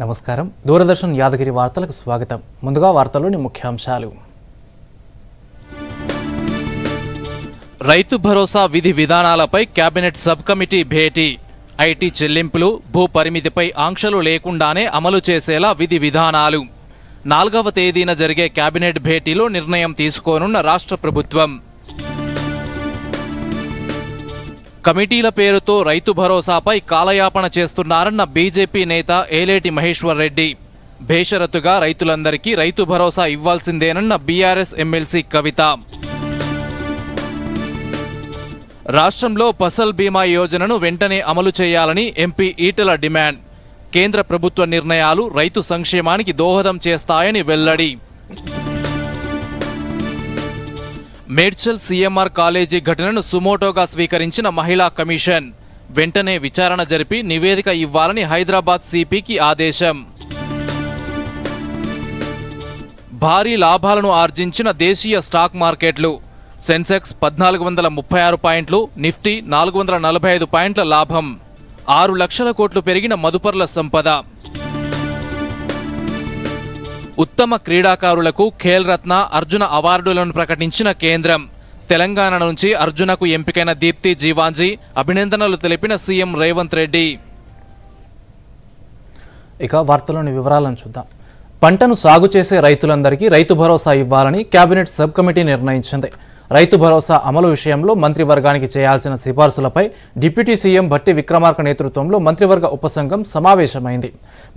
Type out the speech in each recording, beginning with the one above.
నమస్కారం. దూరదర్శన్ యాదగిరి వార్తలకు స్వాగతం. ముందుగా వార్తల్లోని ముఖ్యాంశాలు. రైతు భరోసా విధి విధానాలపై cabinet sub committee Beti. IT చెల్లింపులు, భూ పరిమితిపై ఆంక్షలు లేకుండానే అమలు చేసేలా విధి విధానాలు. 4వ తేదీన జరిగే కేబినెట్ భేటీలో నిర్ణయం తీసుకోనున్న రాష్ట్ర ప్రభుత్వం. కమిటీల పేరుతో రైతు భరోసాపై కాలయాపన చేస్తున్నారన్న బీజేపీ నేత ఏలేటి మహేశ్వర్ రెడ్డి. బేషరతుగా రైతులందరికీ రైతు భరోసా ఇవ్వాల్సిందేనన్న బీఆర్ఎస్ ఎమ్మెల్సీ కవిత. రాష్ట్రంలో ఫసల్ బీమా యోజనను వెంటనే అమలు చేయాలని ఎంపీ ఈటెల డిమాండ్. కేంద్ర ప్రభుత్వ నిర్ణయాలు రైతు సంక్షేమానికి దోహదం చేస్తాయని వెల్లడి. మేడ్చల్ సీఎంఆర్ కాలేజీ ఘటనను సుమోటోగా స్వీకరించిన మహిళా కమిషన్. వెంటనే విచారణ జరిపి నివేదిక ఇవ్వాలని హైదరాబాద్ సిపికి ఆదేశం. భారీ లాభాలను ఆర్జించిన దేశీయ స్టాక్ మార్కెట్లు. సెన్సెక్స్ 1436 పాయింట్లు, నిఫ్టీ 445 పాయింట్ల లాభం. 6 లక్షల కోట్లు పెరిగిన మదుపర్ల సంపద. ఉత్తమ క్రీడాకారులకు ఖేల్ రత్న, అర్జున అవార్డులను ప్రకటించిన కేంద్రం. తెలంగాణ నుంచి అర్జునకు ఎంపికైన దీప్తి జీవాంజీ అభినందనలు తెలిపిన సీఎం రేవంత్ రెడ్డి. ఇక వార్తలోని వివరాలను చూద్దాం. పంటను సాగు చేసే రైతులందరికీ రైతు భరోసా ఇవ్వాలని కేబినెట్ సబ్ కమిటీ నిర్ణయించింది. రైతు భరోసా అమలు విషయంలో మంత్రివర్గానికి చేయాల్సిన సిఫార్సులపై డిప్యూటీ సీఎం భట్టి విక్రమార్క నేతృత్వంలో మంత్రివర్గ ఉపసంఘం సమావేశమైంది.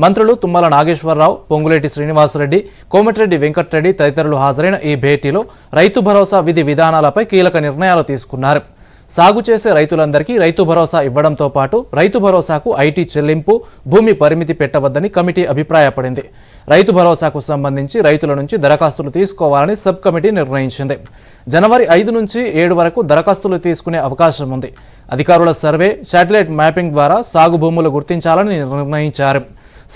మంత్రులు తుమ్మల నాగేశ్వరరావు, పొంగులేటి శ్రీనివాసరెడ్డి, కోమటిరెడ్డి వెంకటరెడ్డి తదితరులు హాజరైన ఈ భేటీలో రైతు భరోసా విధి విధానాలపై కీలక నిర్ణయాలు తీసుకున్నారు. సాగు చేసే రైతులందరికీ రైతు భరోసా ఇవ్వడంతో పాటు రైతు భరోసాకు ఐటీ చెల్లింపు, భూమి పరిమితి పెట్టవద్దని కమిటీ అభిప్రాయపడింది. రైతు భరోసాకు సంబంధించి రైతుల నుంచి దరఖాస్తులు తీసుకోవాలని సబ్ కమిటీ నిర్ణయించింది. జనవరి 5 నుంచి 7 వరకు దరఖాస్తులు తీసుకునే అవకాశం ఉంది. అధికారుల సర్వే, శాటిలైట్ మ్యాపింగ్ ద్వారా సాగు భూములు గుర్తించాలని నిర్ణయించారు.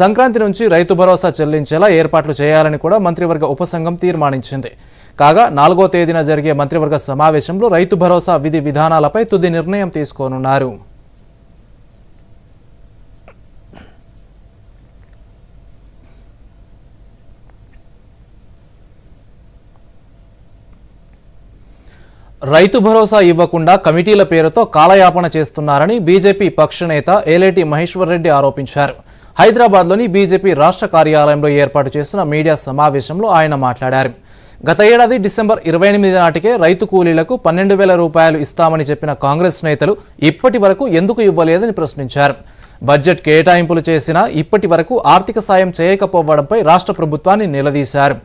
సంక్రాంతి నుంచి రైతు భరోసా చెల్లించేలా ఏర్పాట్లు చేయాలని కూడా మంత్రివర్గ ఉపసంఘం తీర్మానించింది. కాగా 4వ తేదీన జరిగే మంత్రివర్గ సమావేశంలో రైతు భరోసా విధి విధానాలపై తుది నిర్ణయం తీసుకోనున్నారు. రైతు భరోసా ఇవ్వకుండా కమిటీల పేరుతో కాలయాపన చేస్తున్నారని బీజేపీ పక్ష నేత ఏలేటి మహేశ్వర్ రెడ్డి ఆరోపించారు. హైదరాబాద్లోని బీజేపీ రాష్ట్ర కార్యాలయంలో ఏర్పాటు చేసిన మీడియా సమావేశంలో ఆయన మాట్లాడారు. గత ఏడాది డిసెంబర్ 28 నాటికే రైతు కూలీలకు 12,000 రూపాయలు ఇస్తామని చెప్పిన కాంగ్రెస్ నేతలు ఇప్పటి వరకు ఎందుకు ఇవ్వలేదని ప్రశ్నించారు. బడ్జెట్ కేటాయింపులు చేసినా ఇప్పటి వరకు ఆర్థిక సాయం చేయకపోవడంపై రాష్ట్ర ప్రభుత్వాన్ని నిలదీశారు.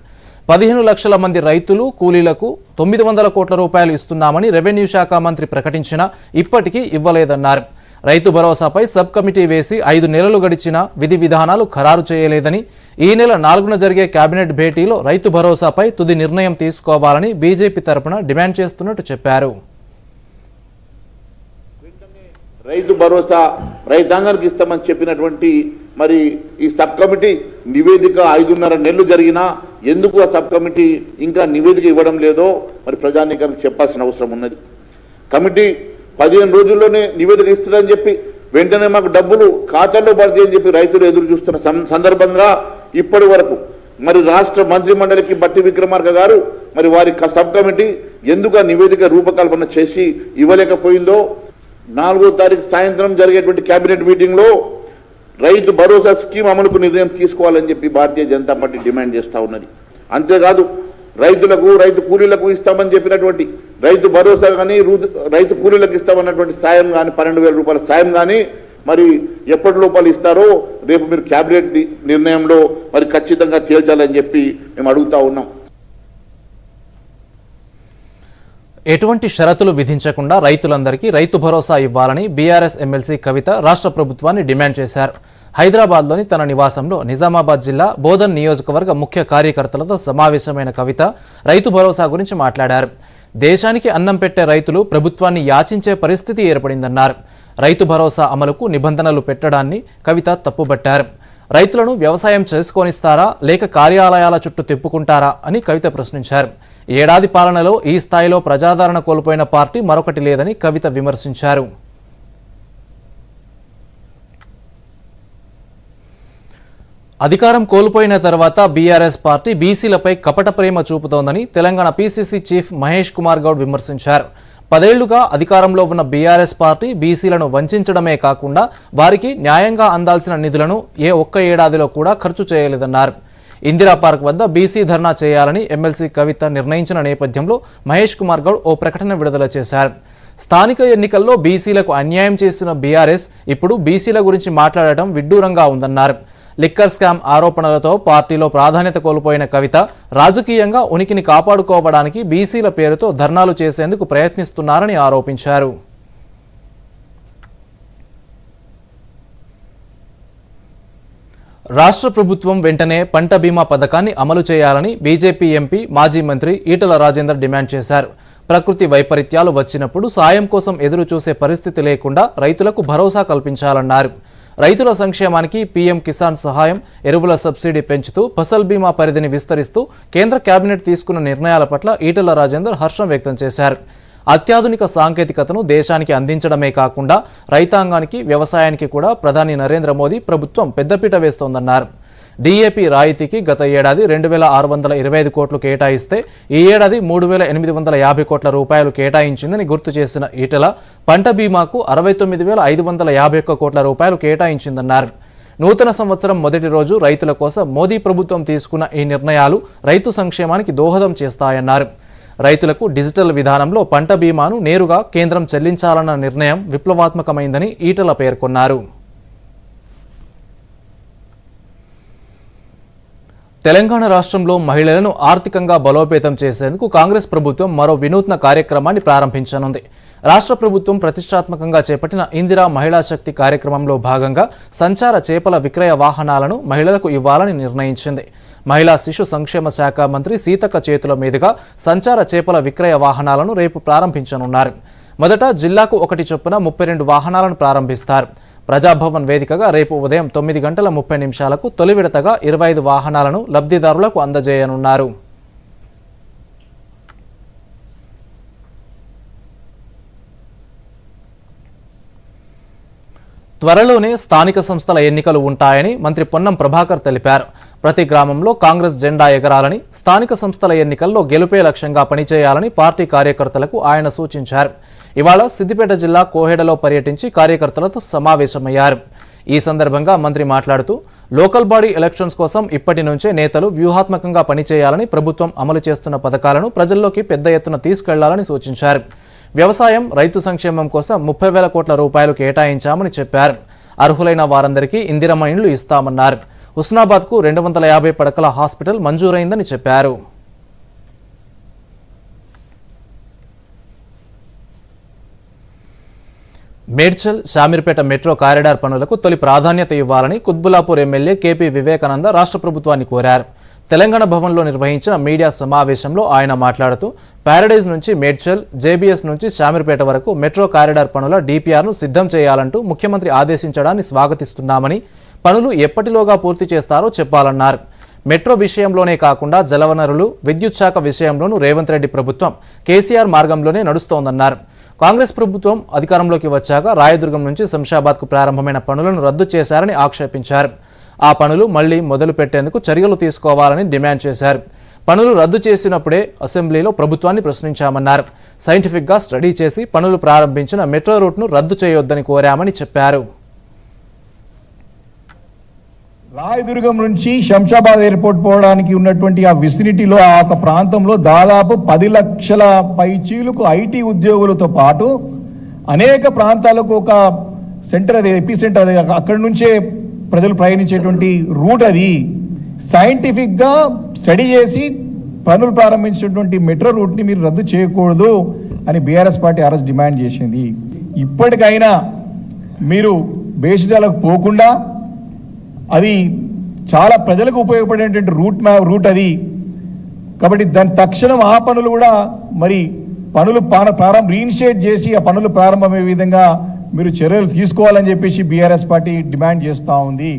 15 లక్షల మంది రైతులు, కూలీలకు 900 కోట్ల రూపాయలు ఇస్తున్నామని రెవెన్యూ శాఖ మంత్రి ప్రకటించినా ఇప్పటికీ ఇవ్వలేదన్నారు. రైతు భరోసాపై సబ్ కమిటీ వేసి 5 నెలలు గడిచినా విధి విధానాలు ఖరారు చేయలేదని, ఈ నెల 4న జరిగే కేబినెట్ భేటీలో రైతు భరోసాపై తుది నిర్ణయం తీసుకోవాలని బీజేపీ తరపున డిమాండ్ చేస్తున్నట్టు చెప్పారు. రైతు భరోసా రైతాంగానికి ఇస్తామని చెప్పినటువంటి మరి ఈ సబ్ కమిటీ నివేదిక 5.5 నెలలు జరిగినా ఎందుకు ఆ సబ్ కమిటీ ఇంకా నివేదిక ఇవ్వడం లేదో మరి ప్రజానీకానికి చెప్పాల్సిన అవసరం ఉన్నది. కమిటీ 15 రోజుల్లోనే నివేదిక ఇస్తుందని చెప్పి వెంటనే మాకు డబ్బులు ఖాతాల్లో పడితే అని చెప్పి రైతులు ఎదురు చూస్తున్న సందర్భంగా ఇప్పటి వరకు మరి రాష్ట్ర మంత్రి మండలికి భట్టి విక్రమార్క గారు మరి వారి సబ్ కమిటీ ఎందుకు ఆ నివేదిక రూపకల్పన చేసి ఇవ్వలేకపోయిందో 4వ తారీఖు సాయంత్రం జరిగేటువంటి కేబినెట్ మీటింగ్లో రైతు భరోసా స్కీమ్ అమలుకు నిర్ణయం తీసుకోవాలని చెప్పి భారతీయ జనతా పార్టీ డిమాండ్ చేస్తూ ఉన్నది. అంతేకాదు రైతులకు, రైతు కూలీలకు ఇస్తామని చెప్పినటువంటి రైతు భరోసా కానీ, రైతు కూలీలకు ఇస్తామన్నటువంటి సాయం కానీ, 12,000 రూపాయల సాయం కానీ మరి ఎప్పటి లోపల ఇస్తారో రేపు మీరు కేబినెట్ నిర్ణయంలో మరి ఖచ్చితంగా తేల్చాలని చెప్పి మేము అడుగుతా ఉన్నాం. ఎటువంటి షరతులు విధించకుండా రైతులందరికీ రైతు భరోసా ఇవ్వాలని బీఆర్ఎస్ ఎమ్మెల్సీ కవిత రాష్ట్ర ప్రభుత్వాన్ని డిమాండ్ చేశారు. హైదరాబాద్లోని తన నివాసంలో నిజామాబాద్ జిల్లా బోధన్ నియోజకవర్గ ముఖ్య కార్యకర్తలతో సమావేశమైన కవిత రైతు భరోసా గురించి మాట్లాడారు. దేశానికి అన్నం పెట్టే రైతులు ప్రభుత్వాన్ని యాచించే పరిస్థితి ఏర్పడిందన్నారు. రైతు భరోసా అమలుకు నిబంధనలు పెట్టడాన్ని కవిత తప్పుబట్టారు. రైతులను వ్యవసాయం చేసుకోనిస్తారా లేక కార్యాలయాల చుట్టూ తిప్పుకుంటారా అని కవిత ప్రశ్నించారు. ఏడాది పాలనలో ఈ స్థాయిలో ప్రజాదరణ కోల్పోయిన పార్టీ మరొకటి లేదని కవిత విమర్శించారు. అధికారం కోల్పోయిన తర్వాత బీఆర్ఎస్ పార్టీ బీసీలపై కపట ప్రేమ చూపుతోందని తెలంగాణ పీసీసీ చీఫ్ మహేష్ కుమార్ గౌడ్ విమర్శించారు. 10 ఏళ్లుగా అధికారంలో ఉన్న బీఆర్ఎస్ పార్టీ బీసీలను వంచడమే కాకుండా వారికి న్యాయంగా అందాల్సిన నిధులను ఏ ఒక్క ఏడాదిలో కూడా ఖర్చు చేయలేదన్నారు. ఇందిరా పార్క్ వద్ద బీసీ ధర్నా చేయాలని ఎమ్మెల్సీ కవిత నిర్ణయించిన నేపథ్యంలో మహేష్ కుమార్ గౌడ్ ఓ ప్రకటన విడుదల చేశారు. స్థానిక ఎన్నికల్లో బీసీలకు అన్యాయం చేసిన బీఆర్ఎస్ ఇప్పుడు బీసీల గురించి మాట్లాడటం విడ్డూరంగా ఉందన్నారు. లిక్కర్ స్కామ్ ఆరోపణలతో పార్టీలో ప్రాధాన్యత కోల్పోయిన కవిత రాజకీయంగా ఉనికిని కాపాడుకోవడానికి బీసీల పేరుతో ధర్నాలు చేసేందుకు ప్రయత్నిస్తున్నారని ఆరోపించారు. రాష్ట్ర ప్రభుత్వం వెంటనే పంట బీమా పథకాన్ని అమలు చేయాలని బీజేపీ ఎంపీ మాజీ మంత్రి ఈటల రాజేందర్ డిమాండ్ చేశారు. ప్రకృతి వైపరీత్యాలు వచ్చినప్పుడు సాయం కోసం ఎదురు చూసే పరిస్థితి లేకుండా రైతులకు భరోసా కల్పించాలన్నారు. రైతుల సంక్షేమానికి పీఎం కిసాన్ సహాయం, ఎరువుల సబ్సిడీ పెంచుతూ ఫసల్ బీమా పరిధిని విస్తరిస్తూ కేంద్ర కేబినెట్ తీసుకున్న నిర్ణయాల పట్ల ఈటల రాజేందర్ హర్షం వ్యక్తం చేశారు. అత్యాధునిక సాంకేతికతను దేశానికి అందించడమే కాకుండా రైతాంగానికి, వ్యవసాయానికి కూడా ప్రధాని నరేంద్ర మోదీ ప్రభుత్వం పెద్దపీట వేస్తోందన్నారు. డీఏపీ రాయితీకి గత ఏడాది 2,625 కోట్లు కేటాయిస్తే ఈ ఏడాది 3,850 కోట్ల రూపాయలు కేటాయించిందని గుర్తు చేసిన ఈటల పంట బీమాకు 69,551 కోట్ల రూపాయలు కేటాయించిందన్నారు. నూతన సంవత్సరం మొదటి రోజు రైతుల కోసం మోదీ ప్రభుత్వం తీసుకున్న ఈ నిర్ణయాలు రైతు సంక్షేమానికి దోహదం చేస్తాయన్నారు. రైతులకు డిజిటల్ విధానంలో పంట బీమాను నేరుగా కేంద్రం చెల్లించాలన్న నిర్ణయం విప్లవాత్మకమైందని ఈటల పేర్కొన్నారు. తెలంగాణ రాష్ట్రంలో మహిళలను ఆర్థికంగా బలోపేతం చేసేందుకు కాంగ్రెస్ ప్రభుత్వం మరో వినూత్న కార్యక్రమాన్ని ప్రారంభించనుంది. రాష్ట్ర ప్రభుత్వం ప్రతిష్టాత్మకంగా చేపట్టిన ఇందిరా మహిళా శక్తి కార్యక్రమంలో భాగంగా సంచార చేపల విక్రయ వాహనాలను మహిళలకు ఇవ్వాలని నిర్ణయించింది. మహిళా శిశు సంక్షేమ శాఖ మంత్రి సీతక్క చేతుల మీదుగా సంచార చేపల విక్రయ వాహనాలను రేపు ప్రారంభించనున్నారు. మొదట జిల్లాకు 1 చొప్పున 32 వాహనాలను ప్రారంభిస్తారు. ప్రజాభవన్ వేదికగా రేపు ఉదయం 9:30 తొలి విడతగా 25 వాహనాలను లబ్ధిదారులకు అందజేయనున్నారు. త్వరలోనే స్థానిక సంస్థల ఎన్నికలు ఉంటాయని మంత్రి పొన్నం ప్రభాకర్ తెలిపారు. ప్రతి గ్రామంలో కాంగ్రెస్ జెండా ఎగరాలని, స్థానిక సంస్థల ఎన్నికల్లో గెలుపే లక్ష్యంగా పనిచేయాలని పార్టీ కార్యకర్తలకు ఆయన సూచించారు. ఇవాళ సిద్దిపేట జిల్లా కోహెడలో పర్యటించి కార్యకర్తలతో సమావేశమయ్యారు. ఈ సందర్భంగా మంత్రి మాట్లాడుతూ లోకల్ బాడీ ఎలక్షన్స్ కోసం ఇప్పటి నుంచే నేతలు వ్యూహాత్మకంగా పనిచేయాలని, ప్రభుత్వం అమలు చేస్తున్న పథకాలను ప్రజల్లోకి పెద్ద ఎత్తున తీసుకెళ్లాలని సూచించారు. వ్యవసాయం, రైతు సంక్షేమం కోసం 30,000 కోట్ల రూపాయలు కేటాయించామని చెప్పారు. అర్హులైన వారందరికీ ఇందిరమ్మ ఇండ్లు ఇస్తామన్నారు. హుస్నాబాద్కు 250 పడకల హాస్పిటల్ మంజూరైందని చెప్పారు. మేడ్చల్, శామీర్పేట మెట్రో కారిడార్ పనులకు తొలి ప్రాధాన్యత ఇవ్వాలని కుత్బులాపూర్ ఎమ్మెల్యే కేపీ వివేకానంద రాష్ట్ర ప్రభుత్వాన్ని కోరారు. తెలంగాణ భవన్లో నిర్వహించిన మీడియా సమావేశంలో ఆయన మాట్లాడుతూ ప్యారడైజ్ నుంచి మేడ్చల్, జేబీఎస్ నుంచి శామీర్పేట వరకు మెట్రో కారిడార్ పనుల డీపీఆర్ను సిద్ధం చేయాలంటూ ముఖ్యమంత్రి ఆదేశించడాన్ని స్వాగతిస్తున్నామని, పనులు ఎప్పటిలోగా పూర్తి చేస్తారో చెప్పాలన్నారు. మెట్రో విషయంలోనే కాకుండా జలవనరులు, విద్యుత్ శాఖ విషయంలోనూ రేవంత్ రెడ్డి ప్రభుత్వం కేసీఆర్ మార్గంలోనే నడుస్తోందన్నారు. కాంగ్రెస్ ప్రభుత్వం అధికారంలోకి వచ్చాక రాయదుర్గం నుంచి శంషాబాద్కు ప్రారంభమైన పనులను రద్దు చేశారని ఆక్షేపించారు. ఆ పనులు మళ్లీ మొదలు పెట్టేందుకు చర్యలు తీసుకోవాలని డిమాండ్ చేశారు. పనులు రద్దు చేసినప్పుడే అసెంబ్లీలో ప్రభుత్వాన్ని ప్రశ్నించామన్నారు. సైంటిఫిక్గా స్టడీ చేసి పనులు ప్రారంభించిన మెట్రో రూట్ను రద్దు చేయొద్దని కోరామని చెప్పారు. రాయదుర్గం నుంచి శంషాబాద్ ఎయిర్పోర్ట్ పోవడానికి ఉన్నటువంటి ఆ విసినిటీలో ఆ ఒక ప్రాంతంలో దాదాపు 10 లక్షల పైచీలకు ఐటీ ఉద్యోగులతో పాటు అనేక ప్రాంతాలకు ఒక సెంటర్, అది ఎపీ సెంటర్, అది అక్కడి నుంచే ప్రజలు ప్రయాణించేటువంటి రూట్. అది సైంటిఫిక్గా స్టడీ చేసి పనులు ప్రారంభించినటువంటి మెట్రో రూట్ని మీరు రద్దు చేయకూడదు అని బీఆర్ఎస్ పార్టీ ఆ రోజు డిమాండ్ చేసింది. ఇప్పటికైనా మీరు బేసిజాలకు పోకుండా అది చాలా ప్రజలకు ఉపయోగపడేటువంటి రూట్ అది కాబట్టి దాని తక్షణం ఆ పనులు కూడా మరి పనులు రీఇనిషియేట్ చేసి ఆ పనులు ప్రారంభమయ్యే విధంగా మీరు చర్యలు తీసుకోవాలని చెప్పేసి బీఆర్ఎస్ పార్టీ డిమాండ్ చేస్తూ ఉంది.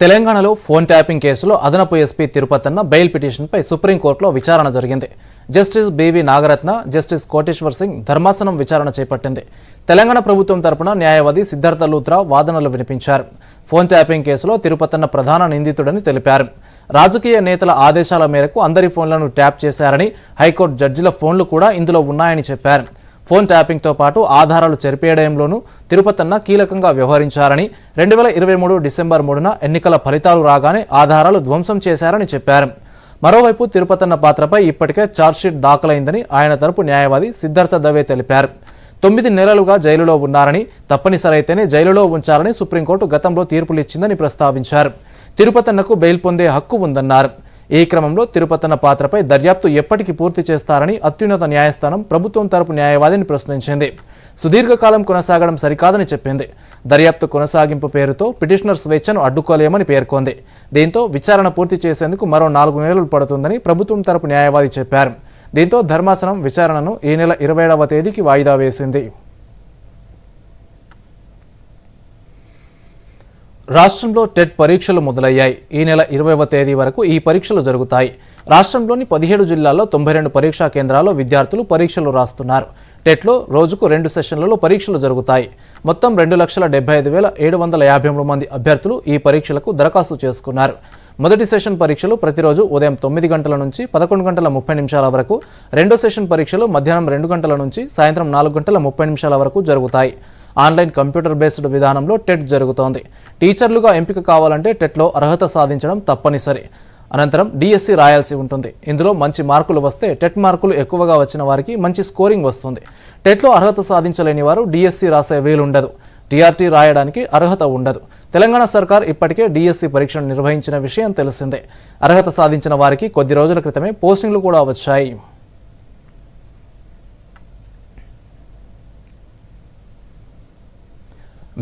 తెలంగాణలో ఫోన్ ట్యాపింగ్ కేసులో అదనపు ఎస్పీ తిరుపతన్న బెయిల్ పిటిషన్పై సుప్రీంకోర్టులో విచారణ జరిగింది. Justice B V Nagarathna, justice Koteshwar Singh ధర్మాసనం విచారణ చేపట్టింది. తెలంగాణ ప్రభుత్వం తరపున న్యాయవాది సిద్ధార్థ లూత్రా వాదనలు వినిపించారు. ఫోన్ ట్యాపింగ్ కేసులో తిరుపతన్న ప్రధాన నిందితుడని తెలిపారు. రాజకీయ నేతల ఆదేశాల మేరకు అందరి ఫోన్లను ట్యాప్ చేశారని, హైకోర్టు జడ్జిల ఫోన్లు కూడా ఇందులో ఉన్నాయని చెప్పారు. ఫోన్ ట్యాపింగ్తో పాటు ఆధారాలు చెరిపేయడంలోనూ తిరుపతన్న కీలకంగా వ్యవహరించారని, 2023 డిసెంబర్ 3న ఎన్నికల ఫలితాలు రాగానే ఆధారాలు ధ్వంసం చేశారని చెప్పారు. మరోవైపు తిరుపతన్న పాత్రపై ఇప్పటికే ఛార్జ్షీట్ దాఖలైందని ఆయన తరపు న్యాయవాది సిద్ధార్థ దవే తెలిపారు. 9 నెలలుగా జైలులో ఉన్నారని, తప్పనిసరైతేనే జైలులో ఉంచాలని సుప్రీంకోర్టు గతంలో తీర్పులిచ్చిందని ప్రస్తావించారు. తిరుపతన్నకు బెయిల్ పొందే హక్కు ఉందన్నారు. ఈ క్రమంలో తిరుపతన్న పాత్రపై దర్యాప్తు ఎప్పటికి పూర్తి చేస్తారని అత్యున్నత న్యాయస్థానం ప్రభుత్వం తరపు న్యాయవాదిని ప్రశ్నించింది. సుదీర్ఘకాలం కొనసాగడం సరికాదని చెప్పింది. దర్యాప్తు కొనసాగింపు పేరుతో పిటిషనర్ స్వేచ్ఛను అడ్డుకోలేమని పేర్కొంది. దీంతో విచారణ పూర్తి చేసేందుకు మరో 4 నెలలు పడుతుందని ప్రభుత్వం తరపు న్యాయవాది చెప్పారు. దీంతో ధర్మాసనం విచారణను ఈ నెల 27వ తేదీకి వాయిదా వేసింది. రాష్ట్రంలో టెట్ పరీక్షలు మొదలయ్యాయి. ఈ నెల 20వ తేదీ వరకు ఈ పరీక్షలు జరుగుతాయి. రాష్ట్రంలోని 17 జిల్లాల్లో 92 పరీక్షా కేంద్రాల్లో విద్యార్థులు పరీక్షలు రాస్తున్నారు. టెట్లో రోజుకు 2 సెషన్లలో పరీక్షలు జరుగుతాయి. మొత్తం 2,75,753 మంది అభ్యర్థులు ఈ పరీక్షలకు దరఖాస్తు చేసుకున్నారు. మొదటి సెషన్ పరీక్షలు ప్రతిరోజు ఉదయం 9 గంటల నుంచి 11 గంటల 30 నిమిషాల వరకు, రెండో సెషన్ పరీక్షలు మధ్యాహ్నం 2 గంటల నుంచి సాయంత్రం 4 గంటల 30 నిమిషాల వరకు జరుగుతాయి. ఆన్లైన్ కంప్యూటర్ బేస్డ్ విధానంలో టెట్ జరుగుతోంది. టీచర్లుగా ఎంపిక కావాలంటే టెట్లో అర్హత సాధించడం తప్పనిసరి. అనంతరం డిఎస్సి రాయాల్సి ఉంటుంది. ఇందులో మంచి మార్కులు వస్తే టెట్ మార్కులు ఎక్కువగా వచ్చిన వారికి మంచి స్కోరింగ్ వస్తుంది. టెట్లో అర్హత సాధించలేని వారు డిఎస్సి రాసే వీలుండదు. టీఆర్టీ రాయడానికి అర్హత ఉండదు. తెలంగాణ సర్కార్ ఇప్పటికే డిఎస్సి పరీక్షను నిర్వహించిన విషయం తెలిసిందే. అర్హత సాధించిన వారికి కొద్ది రోజుల క్రితమే పోస్టింగ్లు కూడా వచ్చాయి.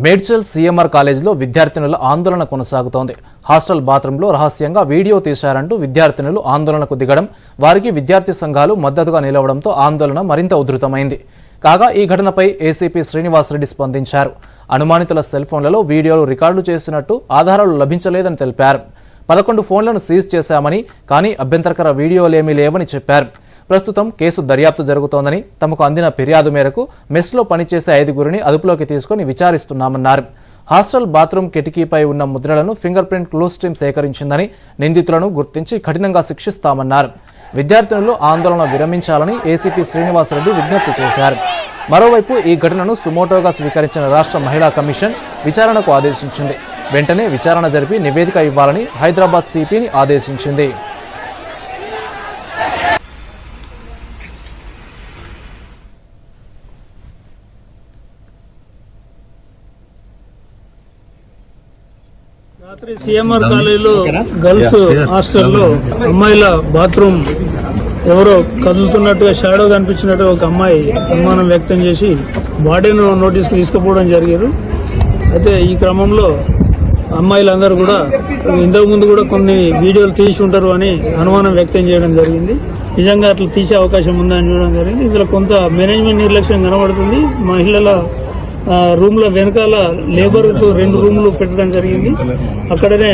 మేడ్చల్ సిఎంఆర్ కాలేజీలో విద్యార్థినుల ఆందోళన కొనసాగుతోంది. హాస్టల్ బాత్రూంలో రహస్యంగా వీడియో తీశారంటూ విద్యార్థినులు ఆందోళనకు దిగడం, వారికి విద్యార్థి సంఘాలు మద్దతుగా నిలవడంతో ఆందోళన మరింత ఉధృతమైంది. కాగా ఈ ఘటనపై ఏసీపీ శ్రీనివాసరెడ్డి స్పందించారు. అనుమానితుల సెల్ ఫోన్లలో వీడియోలు రికార్డు చేసినట్టు ఆధారాలు లభించలేదని తెలిపారు. 11 ఫోన్లను సీజ్ చేశామని, కానీ అభ్యంతరకర వీడియోలేమీ లేవని చెప్పారు. ప్రస్తుతం కేసు దర్యాప్తు జరుగుతోందని, తమకు అందిన ఫిర్యాదు మేరకు మెస్లో పనిచేసే 5గురిని అదుపులోకి తీసుకుని విచారిస్తున్నామన్నారు. హాస్టల్ బాత్రూమ్ కిటికీపై ఉన్న ముద్రలను ఫింగర్ ప్రింట్ క్లూస్ టీమ్ సేకరించిందని, నిందితులను గుర్తించి కఠినంగా శిక్షిస్తామన్నారు. విద్యార్థినులు ఆందోళన విరమించాలని ఏసీపీ శ్రీనివాసరెడ్డి విజ్ఞప్తి చేశారు. మరోవైపు ఈ ఘటనను సుమోటోగా స్వీకరించిన రాష్ట్ర మహిళా కమిషన్ విచారణకు ఆదేశించింది. వెంటనే విచారణ జరిపి నివేదిక ఇవ్వాలని హైదరాబాద్ సిపిని ఆదేశించింది. రాత్రి సిఎంఆర్ కాలేజీలో గర్ల్స్ హాస్టల్లో అమ్మాయిల బాత్రూమ్ ఎవరో కదులుతున్నట్టుగా షాడో కనిపించినట్టు ఒక అమ్మాయి అనుమానం వ్యక్తం చేసి వార్డెన్ నోటీస్కి తీసుకుపోవడం జరిగారు. అయితే ఈ క్రమంలో అమ్మాయిలందరూ కూడా ఇంతకు ముందు కూడా కొన్ని వీడియోలు తీసి ఉంటారు అని అనుమానం వ్యక్తం చేయడం జరిగింది. నిజంగా అట్లా తీసే అవకాశం ఉందని చూడడం జరిగింది. ఇందులో కొంత మేనేజ్మెంట్ నిర్లక్ష్యం కనబడుతుంది. మహిళల రూమ్ లో వెనకాల లేబర్ 2 రూములు పెట్టడం జరిగింది. అక్కడనే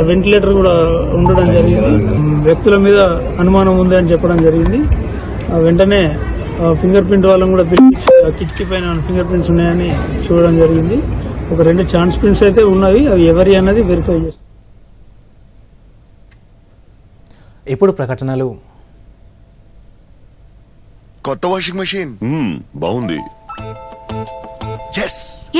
వెంటిలేటర్ కూడా ఉండడం జరిగింది. వ్యక్తుల మీద అనుమానం ఉంది అని చెప్పడం జరిగింది. వెంటనే ఫింగర్ ప్రింట్ వాళ్ళని కూడా పిలిపించి ఆ కిటికీ పైన ఫింగర్ ప్రింట్స్ ఉన్నాయని చూడడం జరిగింది. ఒక 2 ఛాన్స్ ప్రింట్స్ అయితే ఉన్నవి. అవి ఎవరి అన్నది వెరిఫై చేస్తారు. ఇప్పుడు ప్రకటనలు. కొత్త వాషింగ్ మెషిన్ బాగుంది.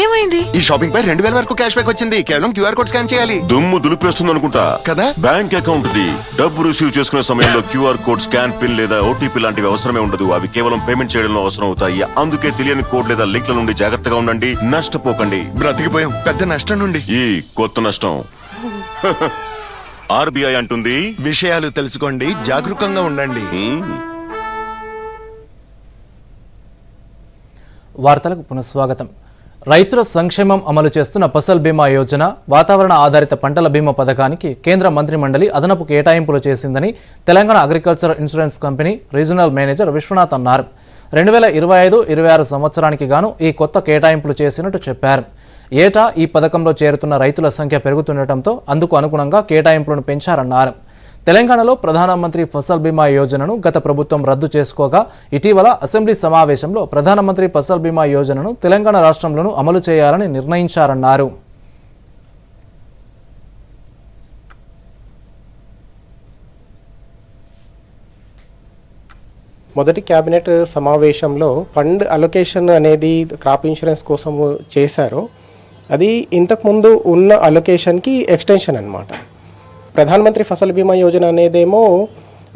ఏమైంది? ఈ షాపింగ్ పై 2000 వరకు క్యాష్ బ్యాక్ వచ్చింది. కేవలం క్యూఆర్ కోడ్ స్కాన్ చేయాలి. దుమ్ము దులిపేస్తుంది అనుకుంటా కదా. బ్యాంక్ అకౌంట్ ది డబ్బు రిసీవ్ చేసుకునే సమయంలో క్యూఆర్ కోడ్, స్కాన్, పిన్ లేదా ఓటీపీ లాంటివి అవసరమే ఉండదు. అవి కేవలం పేమెంట్ చేయడంలో అవసరం అవుతాయి. అందుకే తెలియని కోడ్ లేదా లింక్ల నుండి జాగ్రత్తగా ఉండండి. నష్టపోకండి. బ్రతికిపోయాం పెద్ద నష్టం నుండి. ఈ కొత్త నష్టం ఆర్బీఐ అంటుంది, విషయాలు తెలుసుకోండి, జాగరూకంగా ఉండండి. వార్తలకు పునఃస్వాగతం. రైతుల సంక్షేమం అమలు చేస్తున్న ఫసల్ బీమా యోజన, వాతావరణ ఆధారిత పంటల బీమా పథకానికి కేంద్ర మంత్రి మండలి అదనపు కేటాయింపులు చేసిందని Telangana agriculture insurance company regional manager Vishwanath అన్నారు. 2025-26 సంవత్సరానికి గాను ఈ కొత్త కేటాయింపులు చేసినట్టు చెప్పారు. ఏటా ఈ పథకంలో చేరుతున్న రైతుల సంఖ్య పెరుగుతుండటంతో అందుకు అనుగుణంగా కేటాయింపులను పెంచారన్నారు. తెలంగాణలో ప్రధానమంత్రి ఫసల్ బీమా యోజనను గత ప్రభుత్వం రద్దు చేసుకోగా ఇటీవల అసెంబ్లీ సమావేశంలో ప్రధానమంత్రి ఫసల్ బీమా యోజనను తెలంగాణ రాష్ట్రంలోనూ అమలు చేయాలని నిర్ణయించారన్నారు. మొదటి క్యాబినెట్ సమావేశంలో ఫండ్ అలొకేషన్ అనేది క్రాప్ ఇన్సూరెన్స్ కోసం చేశారో అది ఇంతకుముందు ఉన్న అలొకేషన్కి ఎక్స్టెన్షన్ అన్నమాట. ప్రధానమంత్రి ఫసల్ బీమా యోజన అనేదేమో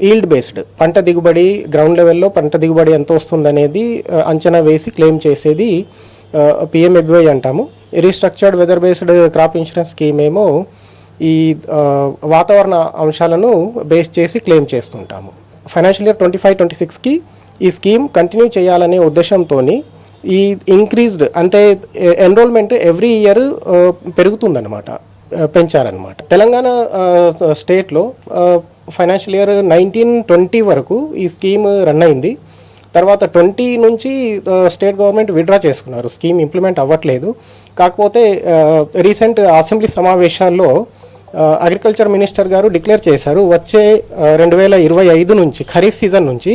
ఈల్డ్ బేస్డ్, పంట దిగుబడి గ్రౌండ్ లెవెల్లో పంట దిగుబడి ఎంత వస్తుందనేది అంచనా వేసి క్లెయిమ్ చేసేది పిఎంఎఫ్వై అంటాము. Restructured weather based crop insurance scheme ఏమో ఈ వాతావరణ అంశాలను బేస్ చేసి క్లెయిమ్ చేస్తుంటాము. ఫైనాన్షియల్ ఇయర్ 25-26కి ఈ స్కీమ్ కంటిన్యూ చేయాలనే ఉద్దేశంతో ఈ ఇంక్రీజ్డ్ అంటే ఎన్రోల్మెంట్ ఎవ్రీ ఇయర్ పెరుగుతుందన్నమాట, పెంచారనమాట. తెలంగాణ స్టేట్లో ఫైనాన్షియల్ ఇయర్ 19-20 వరకు ఈ స్కీమ్ రన్ అయింది. తర్వాత 20 నుంచి స్టేట్ గవర్నమెంట్ విత్డ్రా చేసుకున్నారు, స్కీమ్ ఇంప్లిమెంట్ అవ్వట్లేదు. కాకపోతే రీసెంట్ అసెంబ్లీ సమావేశాల్లో అగ్రికల్చర్ మినిస్టర్ గారు డిక్లేర్ చేశారు, వచ్చే 2025 నుంచి ఖరీఫ్ సీజన్ నుంచి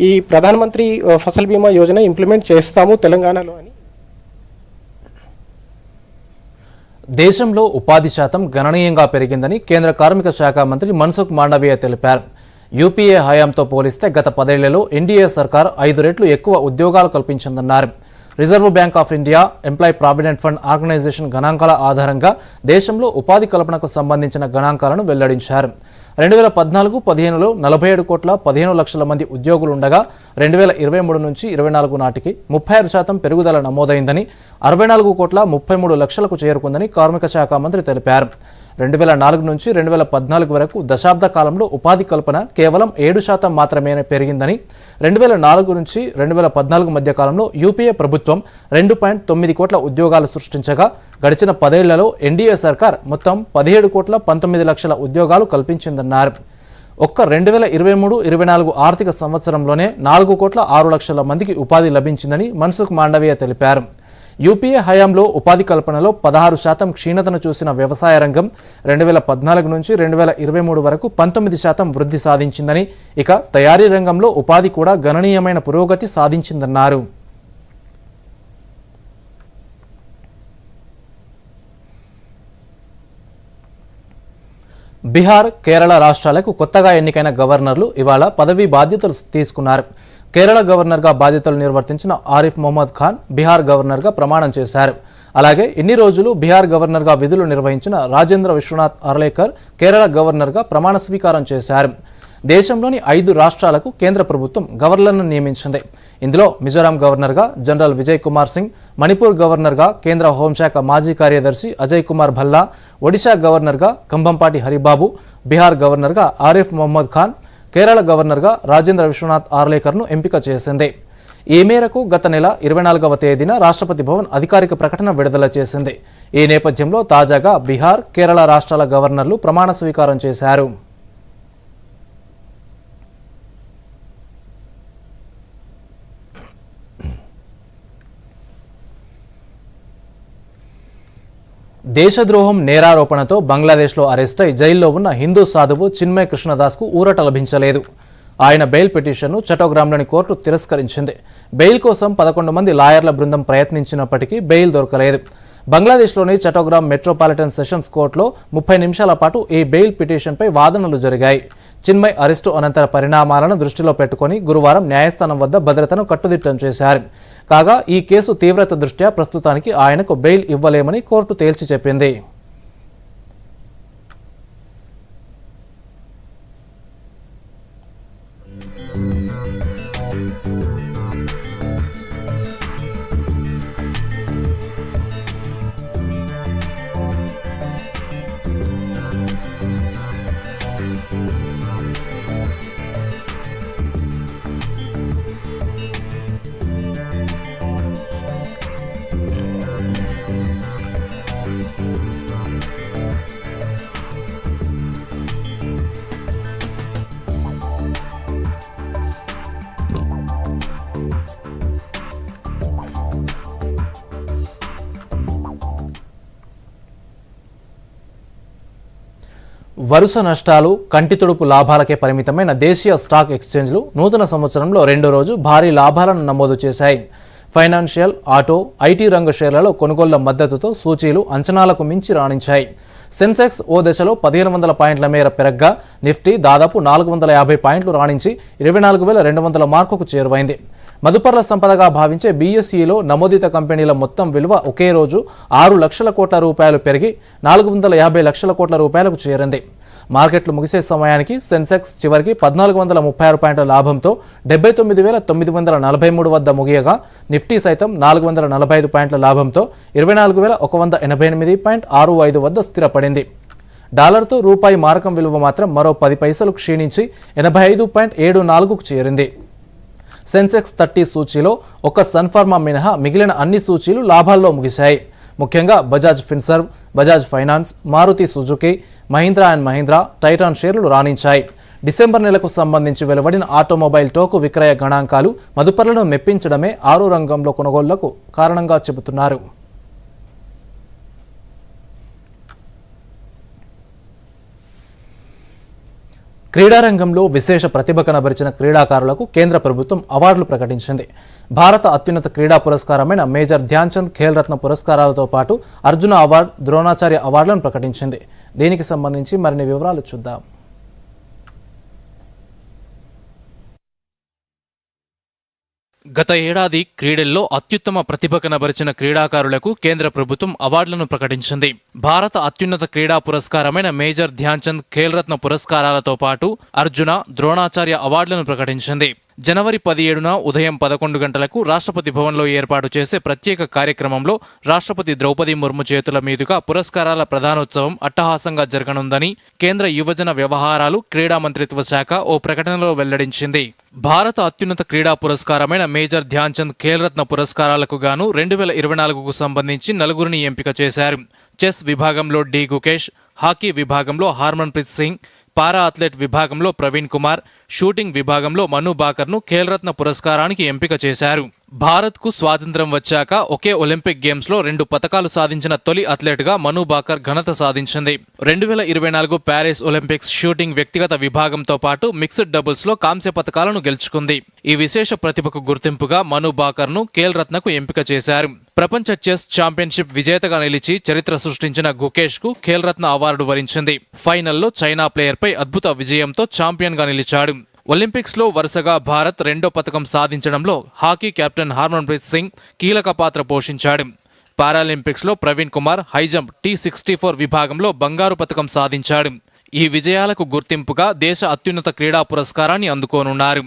ఈ ప్రధానమంత్రి ఫసల్ బీమా యోజన ఇంప్లిమెంట్ చేస్తాము తెలంగాణలో అని. దేశంలో ఉపాధి శాతం గణనీయంగా పెరిగిందని కేంద్ర కార్మిక శాఖ మంత్రి మన్సుఖ్ మాండవీయ తెలిపారు. యూపీఏ హయాంతో పోలిస్తే గత 10 ఏళ్లలో ఎన్డీఏ సర్కార్ 5 రెట్లు ఎక్కువ ఉద్యోగాలు కల్పించిందన్నారు. Reserve Bank of India, employee provident fund organisation గణాంకాల ఆధారంగా దేశంలో ఉపాధి కల్పనకు సంబంధించిన గణాంకాలను వెల్లడించారు. 2014-15లో 47,15,00,000 మంది ఉద్యోగులు ఉండగా 2023 నుంచి 24 నాటికి 36% పెరుగుదల నమోదైందని, 64,33,00,000కు చేరుకుందని కార్మిక శాఖ మంత్రి తెలిపారు. 2004 నుంచి 2014 వరకు దశాబ్ద కాలంలో ఉపాధి కల్పన కేవలం 7% మాత్రమే పెరిగిందని, 2004 నుంచి 2014 మధ్య కాలంలో యూపీఏ ప్రభుత్వం 2.9 కోట్ల ఉద్యోగాలు సృష్టించగా గడిచిన 10 ఏళ్లలో ఎన్డీఏ సర్కార్ మొత్తం 17,19,00,000 ఉద్యోగాలు కల్పించిందన్నారు. ఒక్క 2023-24 ఆర్థిక సంవత్సరంలోనే 4,06,00,000 మందికి ఉపాధి లభించిందని మన్సుఖ్ మాండవీయ తెలిపారు. యూపీఏ హయాంలో ఉపాధి కల్పనలో 16% క్షీణతను చూసిన వ్యవసాయ రంగం 2014 నుంచి 2023 వరకు 19% వృద్ధి సాధించిందని, ఇక తయారీ రంగంలో ఉపాధి కూడా గణనీయమైన పురోగతి సాధించిందన్నారు. బీహార్, కేరళ రాష్ట్రాలకు కొత్తగా ఎన్నికైన గవర్నర్లు ఇవాళ పదవీ బాధ్యతలు తీసుకున్నారు. కేరళ గవర్నర్గా బాధ్యతలు నిర్వర్తించిన ఆరిఫ్ మొహమ్మద్ ఖాన్ బీహార్ గవర్నర్గా ప్రమాణం చేశారు. అలాగే ఇన్ని రోజులు బీహార్ గవర్నర్గా విధులు నిర్వహించిన రాజేంద్ర విశ్వనాథ్ అర్లేకర్ కేరళ గవర్నర్గా ప్రమాణ స్వీకారం చేశారు. దేశంలోని 5 రాష్ట్రాలకు కేంద్ర ప్రభుత్వం గవర్నర్లను నియమించింది. ఇందులో మిజోరాం గవర్నర్గా జనరల్ విజయ్ కుమార్ సింగ్, మణిపూర్ గవర్నర్గా కేంద్ర హోంశాఖ మాజీ కార్యదర్శి అజయ్ కుమార్ భల్లా, ఒడిశా గవర్నర్గా కంభంపాటి హరిబాబు, బీహార్ గవర్నర్గా ఆరిఫ్ మొహమ్మద్ ఖాన్, కేరళ గవర్నర్గా రాజేంద్ర విశ్వనాథ్ ఆర్లేకర్ను ఎంపిక చేసింది. ఈ మేరకు గత నెల 24వ తేదీన రాష్ట్రపతి భవన్ అధికారిక ప్రకటన విడుదల చేసింది. ఈ నేపథ్యంలో తాజాగా బీహార్, కేరళ రాష్ట్రాల గవర్నర్లు ప్రమాణ స్వీకారం చేశారు. దేశద్రోహం నేరారోపణతో బంగ్లాదేశ్లో అరెస్ట్ అయి జైల్లో ఉన్న హిందూ సాధువు చిన్మయ్ కృష్ణదాస్కు ఊరట లభించలేదు. ఆయన బెయిల్ పిటిషన్ను చట్టోగ్రామ్లోని కోర్టు తిరస్కరించింది. బెయిల్ కోసం 11 మంది లాయర్ల బృందం ప్రయత్నించినప్పటికీ బెయిల్ దొరకలేదు. బంగ్లాదేశ్లోని చట్టోగ్రామ్ మెట్రోపాలిటన్ సెషన్స్ కోర్టులో 30 నిమిషాల పాటు ఈ బెయిల్ పిటిషన్పై వాదనలు జరిగాయి. చిన్మయ్ అరెస్టు అనంతర పరిణామాలను దృష్టిలో పెట్టుకుని గురువారం న్యాయస్థానం వద్ద భద్రతను కట్టుదిట్టం చేశారు. కాగా ఈ కేసు తీవ్రత దృష్ట్యా ప్రస్తుతానికి ఆయనకు బెయిల్ ఇవ్వలేమని కోర్టు తేల్చి చెప్పింది. వరుస నష్టాలు, కంటితుడుపు లాభాలకే పరిమితమైన దేశీయ స్టాక్ ఎక్స్చేంజ్లు నూతన సంవత్సరంలో రెండో రోజు భారీ లాభాలను నమోదు చేశాయి. ఫైనాన్షియల్, ఆటో, ఐటీ రంగ షేర్లలో కొనుగోళ్ల మద్దతుతో సూచీలు అంచనాలకు మించి రాణించాయి. సెన్సెక్స్ ఓ దశలో 1500 పాయింట్ల మేర పెరగ్గా నిఫ్టీ దాదాపు 450 పాయింట్లు రాణించి 24,200 మార్కుకు చేరువైంది. మదుపర్ల సంపదగా భావించే బీఎస్ఈలో నమోదిత కంపెనీల మొత్తం విలువ ఒకే రోజు 6 లక్షల కోట్ల రూపాయలు పెరిగి 450 లక్షల కోట్ల రూపాయలకు చేరింది. మార్కెట్లు ముగిసే సమయానికి సెన్సెక్స్ చివరికి 1436 పాయింట్ల లాభంతో 79,943 వద్ద ముగియగా నిఫ్టీ సైతం 445 పాయింట్ల లాభంతో 24,188.65 వద్ద స్థిరపడింది. డాలర్తో రూపాయి మారకం విలువ మాత్రం మరో 10 పైసలు క్షీణించి 85.74కు చేరింది. సెన్సెక్స్ 30 సూచీలో ఒక్క సన్ఫార్మా మినహా మిగిలిన అన్ని సూచీలు లాభాల్లో ముగిశాయి. ముఖ్యంగా బజాజ్ ఫిన్సర్వ్, బజాజ్ ఫైనాన్స్, మారుతి సుజుకి, మహీంద్రా అండ్ మహీంద్రా, టైటాన్ షేర్లు రాణించాయి. డిసెంబర్ నెలకు సంబంధించి వెలువడిన ఆటోమొబైల్ టోకు విక్రయ గణాంకాలు మదుపర్లను మెప్పించడమే ఆరో రంగంలో కొనుగోళ్లకు కారణంగా చెబుతున్నారు. క్రీడారంగంలో విశేష ప్రతిభ కనబరిచిన క్రీడాకారులకు కేంద్ర ప్రభుత్వం అవార్డులు ప్రకటించింది. భారత అత్యున్నత క్రీడా పురస్కారమైన మేజర్ ధ్యాన్చంద్ ఖేల్ రత్న పురస్కారాలతో పాటు అర్జున అవార్డు, ద్రోణాచార్య అవార్డులను ప్రకటించింది. దీనికి సంబంధించి మరిన్ని వివరాలు చూద్దాం. గత ఏడాది క్రీడల్లో అత్యుత్తమ ప్రతిభ కనబరిచిన క్రీడాకారులకు కేంద్ర ప్రభుత్వం అవార్డులను ప్రకటించింది. భారత అత్యున్నత క్రీడా పురస్కారమైన మేజర్ ధ్యాన్చంద్ ఖేల్ రత్న పురస్కారాలతో పాటు అర్జున, ద్రోణాచార్య అవార్డులను ప్రకటించింది. జనవరి 17న ఉదయం 11 గంటలకు రాష్ట్రపతి భవన్లో ఏర్పాటు చేసే ప్రత్యేక కార్యక్రమంలో రాష్ట్రపతి ద్రౌపది ముర్ము చేతుల మీదుగా పురస్కారాల ప్రధానోత్సవం అట్టహాసంగా జరగనుందని కేంద్ర యువజన వ్యవహారాలు, క్రీడా మంత్రిత్వ శాఖ ఓ ప్రకటనలో వెల్లడించింది. భారత అత్యున్నత క్రీడా పురస్కారమైన మేజర్ ధ్యాన్చంద్ ఖేల్ రత్న పురస్కారాలకు గాను 2024కు సంబంధించి 4గురిని ఎంపిక చేశారు. చెస్ విభాగంలో డి గుకేష్, హాకీ విభాగంలో హార్మన్ప్రీత్ సింగ్, పారా అథ్లెట్ విభాగంలో ప్రవీణ్ కుమార్, షూటింగ్ విభాగంలో మను బాకర్ను ఖేల్ రత్న పురస్కారానికి ఎంపిక చేశారు. భారత్కు స్వాతంత్ర్యం వచ్చాక ఒకే ఒలింపిక్ గేమ్స్లో 2 పతకాలు సాధించిన తొలి అథ్లెట్గా మను బాకర్ ఘనత సాధించింది. 2024 ప్యారిస్ ఒలింపిక్స్ షూటింగ్ వ్యక్తిగత విభాగంతో పాటు మిక్స్డ్ డబుల్స్లో కాంస్య పతకాలను గెలుచుకుంది. ఈ విశేష ప్రతిభకు గుర్తింపుగా మను బాకర్ను ఖేల్ రత్నకు ఎంపిక చేశారు. ప్రపంచ చెస్ ఛాంపియన్షిప్ విజేతగా నిలిచి చరిత్ర సృష్టించిన గుకేష్కు ఖేల్ రత్న అవార్డు వరించింది. ఫైనల్లో చైనా ప్లేయర్పై అద్భుత విజయంతో ఛాంపియన్గా నిలిచాడు. ఒలింపిక్స్లో వరుసగా భారత్ 2వ పతకం సాధించడంలో హాకీ కెప్టెన్ హార్మన్ప్రీత్ సింగ్ కీలక పాత్ర పోషించాడు. పారాలింపిక్స్లో ప్రవీణ్ కుమార్ హైజంప్ T64 విభాగంలో బంగారు పతకం సాధించాడు. ఈ విజయాలకు గుర్తింపుగా దేశ అత్యున్నత క్రీడా పురస్కారాన్ని అందుకోనున్నారు.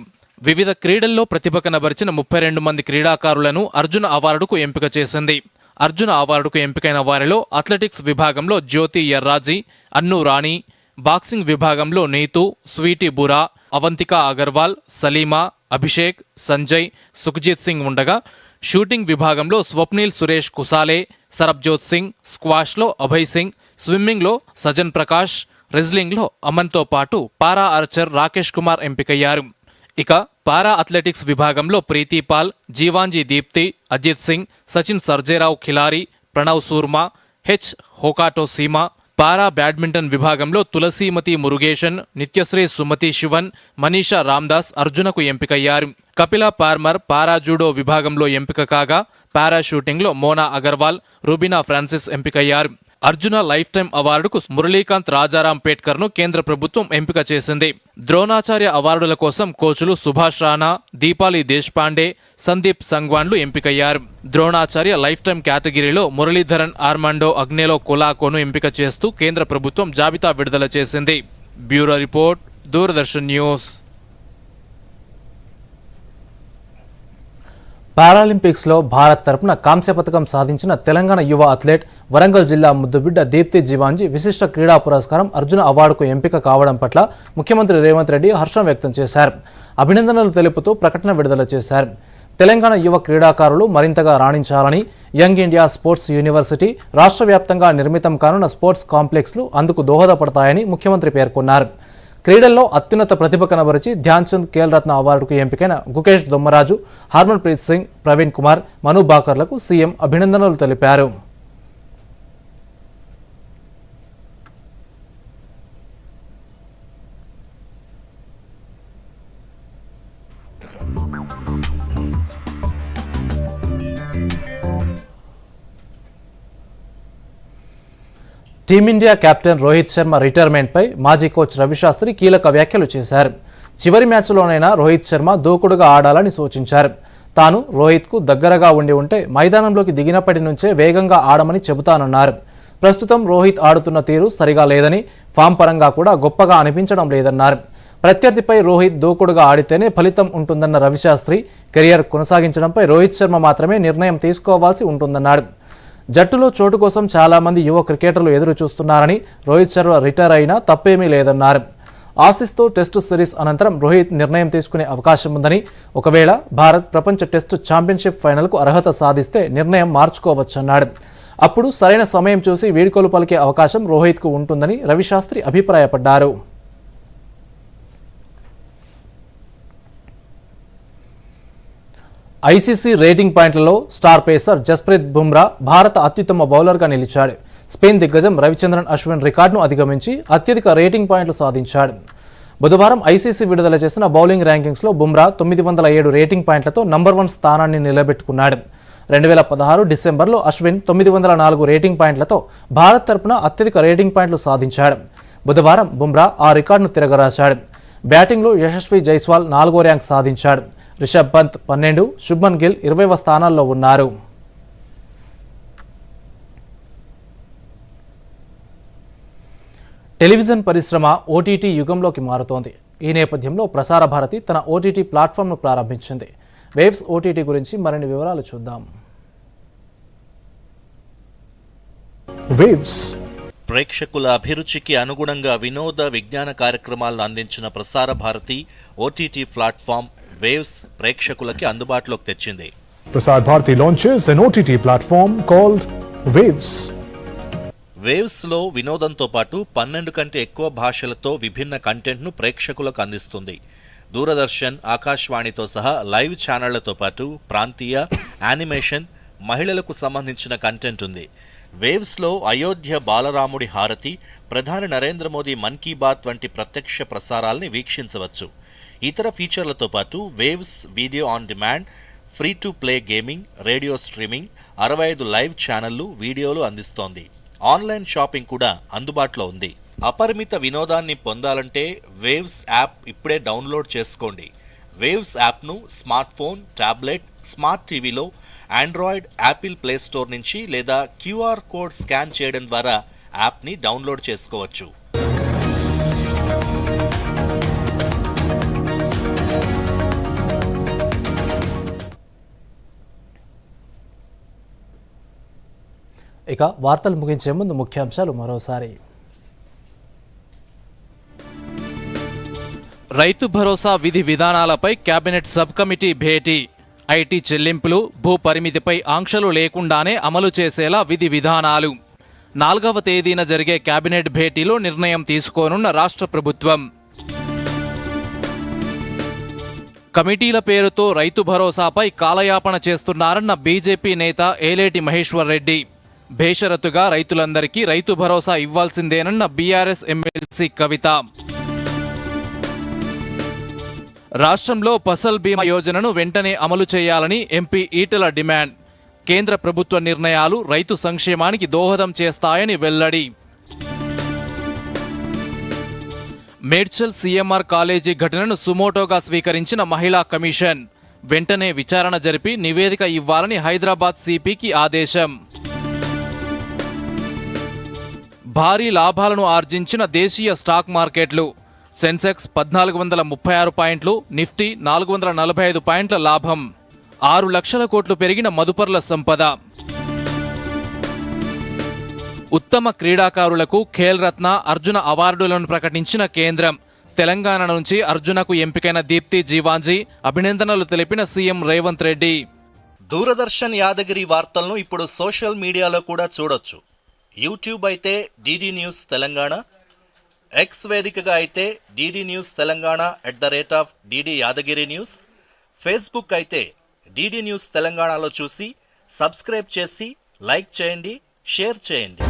వివిధ క్రీడల్లో ప్రతిభ కనబరిచిన 32 మంది క్రీడాకారులను అర్జున అవార్డుకు ఎంపిక చేసింది. అర్జున అవార్డుకు ఎంపికైన వారిలో అథ్లెటిక్స్ విభాగంలో జ్యోతి ఎర్రాజీ, అన్ను రాణి, బాక్సింగ్ విభాగంలో నీతూ, స్వీటీ బురా, అవంతిక అగర్వాల్, సలీమా, అభిషేక్, సంజయ్, సుఖ్జీత్ సింగ్ ఉండగా షూటింగ్ విభాగంలో స్వప్నిల్ సురేష్ కుసాలే, సరబ్జోత్ సింగ్, స్క్వాష్లో అభయ్ సింగ్, స్విమ్మింగ్లో సజన్ ప్రకాష్, రెజ్లింగ్లో అమన్తో పాటు పారా ఆర్చర్ రాకేష్ కుమార్ ఎంపికయ్యారు. ఇక పారా అథ్లెటిక్స్ విభాగంలో ప్రీతిపాల్, జీవాంజీ దీప్తి, అజిత్ సింగ్, సచిన్ సర్జేరావు ఖిలారి, ప్రణవ్ సూర్మా, హోకాటో సీమా, పారా బ్యాడ్మింటన్ విభాగంలో తులసీమతి మురుగేషన్, నిత్యశ్రీ సుమతి శివన్, మనీషా రామ్దాస్ అర్జునకు ఎంపికయ్యారు. కపిల పార్మర్ పారా జూడో విభాగంలో ఎంపిక కాగా పారా షూటింగ్లో మోనా అగర్వాల్, రుబినా ఫ్రాన్సిస్ ఎంపికయ్యారు. అర్జున లైఫ్ టైం అవార్డుకు మురళీకాంత్ రాజారాం పేట్కర్ను కేంద్ర ప్రభుత్వం ఎంపిక చేసింది. ద్రోణాచార్య అవార్డుల కోసం కోచులు సుభాష్ రాణా, దీపాలి దేశ్పాండే, సందీప్ సంగ్వాన్లు ఎంపికయ్యారు. ద్రోణాచార్య లైఫ్ టైం కేటగిరీలో మురళీధరన్ ఆర్మాండో అగ్నేలో కొలాకోను ఎంపిక చేస్తూ కేంద్ర ప్రభుత్వం జాబితా విడుదల చేసింది. Bureau report, Doordarshan news. పారాలింపిక్స్లో భారత్ తరపున కాంస్య పతకం సాధించిన తెలంగాణ యువ అథ్లెట్, వరంగల్ జిల్లా ముద్దుబిడ్డ దీప్తి జీవాంజీ విశిష్ట క్రీడా పురస్కారం అర్జున అవార్డుకు ఎంపిక కావడం పట్ల ముఖ్యమంత్రి రేవంత్ రెడ్డి హర్షం వ్యక్తం చేశారు. అభినందనలు తెలుపుతూ ప్రకటన విడుదల చేశారు. తెలంగాణ యువ క్రీడాకారులు మరింతగా రాణించాలని యంగ్ ఇండియా స్పోర్ట్స్ యూనివర్సిటీ, రాష్ట్ర వ్యాప్తంగా నిర్మితం కానున్న స్పోర్ట్స్ కాంప్లెక్స్లు అందుకు దోహదపడతాయని ముఖ్యమంత్రి పేర్కొన్నారు. క్రీడల్లో అత్యున్నత ప్రతిభ కనబరిచి ధ్యాన్చంద్ ఖేల్ రత్న అవార్డుకు ఎంపికైన గుకేష్ దొమ్మరాజు, హార్మన్ప్రీత్ సింగ్, ప్రవీణ్ కుమార్, మను బాకర్లకు సీఎం అభినందనలు తెలిపారు. టీమిండియా కెప్టెన్ రోహిత్ శర్మ రిటైర్మెంట్పై మాజీ కోచ్ రవిశాస్త్రి కీలక వ్యాఖ్యలు చేశారు. చివరి మ్యాచ్లోనైనా రోహిత్ శర్మ దూకుడుగా ఆడాలని సూచించారు. తాను రోహిత్కు దగ్గరగా ఉంటే మైదానంలోకి దిగినప్పటి నుంచే వేగంగా ఆడమని చెబుతానన్నారు. ప్రస్తుతం రోహిత్ ఆడుతున్న తీరు సరిగా లేదని, ఫామ్ పరంగా కూడా గొప్పగా అనిపించడం లేదన్నారు. ప్రత్యర్థిపై రోహిత్ దూకుడుగా ఆడితేనే ఫలితం ఉంటుందన్న రవిశాస్త్రి కెరియర్ కొనసాగించడంపై రోహిత్ శర్మ మాత్రమే నిర్ణయం తీసుకోవాల్సి ఉంటుందన్నాడు. జట్టులో చోటు కోసం చాలా మంది యువ క్రికెటర్లు ఎదురు చూస్తున్నారని, రోహిత్ శర్మ రిటైర్ అయినా తప్పేమీ లేదన్నారు. ఆసీస్తో టెస్టు సిరీస్ అనంతరం రోహిత్ నిర్ణయం తీసుకునే అవకాశం ఉందని, ఒకవేళ భారత్ ప్రపంచ టెస్టు ఛాంపియన్షిప్ ఫైనల్కు అర్హత సాధిస్తే నిర్ణయం మార్చుకోవచ్చన్నాడు. అప్పుడు సరైన సమయం చూసి వీడ్కోలు పలికే అవకాశం రోహిత్కు ఉంటుందని రవిశాస్త్రి అభిప్రాయపడ్డారు. ఐసీసీ రేటింగ్ పాయింట్లలో స్టార్ పేసర్ జస్ప్రీత్ బుమ్రా భారత అత్యుత్తమ బౌలర్గా నిలిచాడు. స్పెయిన్ దిగ్గజం రవిచంద్రన్ అశ్విన్ రికార్డును అధిగమించి అత్యధిక రేటింగ్ పాయింట్లు సాధించాడు. బుధవారం ఐసీసీ విడుదల చేసిన బౌలింగ్ ర్యాంకింగ్స్లో బుమ్రా 907 రేటింగ్ పాయింట్లతో నంబర్ 1 స్థానాన్ని నిలబెట్టుకున్నాడు. 2016 డిసెంబర్లో అశ్విన్ 904 రేటింగ్ పాయింట్లతో భారత్ తరపున అత్యధిక రేటింగ్ పాయింట్లు సాధించాడు. బుధవారం బుమ్రా ఆ రికార్డును తిరగరాశాడు. బ్యాటింగ్లో యశస్వి జైస్వాల్ 4వ ర్యాంక్ సాధించాడు. రిషబ్ పంత్ 12, శుభ్మన్ గిల్ 20వ స్థానాల్లో ఉన్నారు. టెలివిజన్ పరిశ్రమ ఓటీటీ యుగంలోకి మారుతోంది. ఈ నేపథ్యంలో ప్రసార భారతి తన ఓటీటీ ప్లాట్ఫామ్ను ప్రారంభించింది. వేవ్స్ ఓటీటీ గురించి మరిన్ని వివరాలు చూద్దాం. వేవ్స్ ప్రేక్షకుల అభిరుచికి అనుగుణంగా వినోద విజ్ఞాన కార్యక్రమాలను అందించిన Prasar Bharati OTT platform waves ప్రేక్షకులకి అందుబాటులోకి తెచ్చింది. Prasar Bharati launches an OTT platform called Waves. వేవ్స్లో వినోదంతో పాటు 12 కంటే ఎక్కువ భాషలతో విభిన్న కంటెంట్ను ప్రేక్షకులకు అందిస్తుంది. దూరదర్శన్, ఆకాశవాణితో సహా లైవ్ ఛానళ్లతో పాటు ప్రాంతీయ, యానిమేషన్, మహిళలకు సంబంధించిన కంటెంట్ ఉంది. వేవ్స్లో అయోధ్య బాలరాముడి హారతి, ప్రధాని నరేంద్ర మోదీ మన్ కీ బాత్ వంటి ప్రత్యక్ష ప్రసారాల్ని వీక్షించవచ్చు. ఇతర ఫీచర్లతో పాటు Waves video on demand, free to play gaming, radio streaming, 65 live ఛానళ్లు, వీడియోలు అందిస్తోంది. ఆన్లైన్ షాపింగ్ కూడా అందుబాటులో ఉంది. అపరిమిత వినోదాన్ని పొందాలంటే వేవ్స్ యాప్ ఇప్పుడే డౌన్లోడ్ చేసుకోండి. వేవ్స్ యాప్ను స్మార్ట్ ఫోన్, టాబ్లెట్, స్మార్ట్ టీవీలో, ఆండ్రాయిడ్, యాపిల్ ప్లే స్టోర్ నుంచి లేదా క్యూఆర్ కోడ్ స్కాన్ చేయడం ద్వారా యాప్ని డౌన్లోడ్ చేసుకోవచ్చు. ఇక వార్తలు ముగించే ముందు ముఖ్యాంశాలు మరోసారి. రైతు భరోసా విధి విధానాలపై cabinet sub committee Beti. IT చెల్లింపులు, భూ పరిమితిపై ఆంక్షలు లేకుండానే అమలు చేసేలా విధి విధానాలు. 4వ తేదీన జరిగే కేబినెట్ భేటీలో నిర్ణయం తీసుకోనున్న రాష్ట్ర ప్రభుత్వం. కమిటీల పేరుతో రైతు భరోసాపై కాలయాపన చేస్తున్నారన్న బీజేపీ నేత ఏలేటి మహేశ్వర్ రెడ్డి. బేషరతుగా రైతులందరికీ రైతు భరోసా ఇవ్వాల్సిందేనన్న బీఆర్ఎస్ ఎమ్మెల్సీ కవిత. రాష్ట్రంలో ఫసల్ బీమా యోజనను వెంటనే అమలు చేయాలని ఎంపీ ఈటెల డిమాండ్. కేంద్ర ప్రభుత్వ నిర్ణయాలు రైతు సంక్షేమానికి దోహదం చేస్తాయని వెల్లడి. మేడ్చల్ సీఎంఆర్ కాలేజీ ఘటనను సుమోటోగా స్వీకరించిన మహిళా కమిషన్. వెంటనే విచారణ జరిపి నివేదిక ఇవ్వాలని హైదరాబాద్ సిపికి ఆదేశం. భారీ లాభాలను ఆర్జించిన దేశీయ స్టాక్ మార్కెట్లు. సెన్సెక్స్ 1436 పాయింట్లు, నిఫ్టీ 445 పాయింట్ల లాభం. 6 లక్షల కోట్లు పెరిగిన మదుపర్ల సంపద. ఉత్తమ క్రీడాకారులకు ఖేల్ రత్న, అర్జున అవార్డులను ప్రకటించిన కేంద్రం. తెలంగాణ నుంచి అర్జునకు ఎంపికైన దీప్తి జీవాంజీ అభినందనలు తెలిపిన సీఎం రేవంత్ రెడ్డి. దూరదర్శన్ యాదగిరి వార్తలను ఇప్పుడు సోషల్ మీడియాలో కూడా చూడొచ్చు. యూట్యూబ్ అయితే డిడి న్యూస్ తెలంగాణ, ఎక్స్ వేదికగా అయితే DD news Telangana @DD Yadagiri news, Facebook అయితే డిడి న్యూస్ తెలంగాణలో చూసి సబ్స్క్రైబ్ చేసి లైక్ చేయండి, షేర్ చేయండి.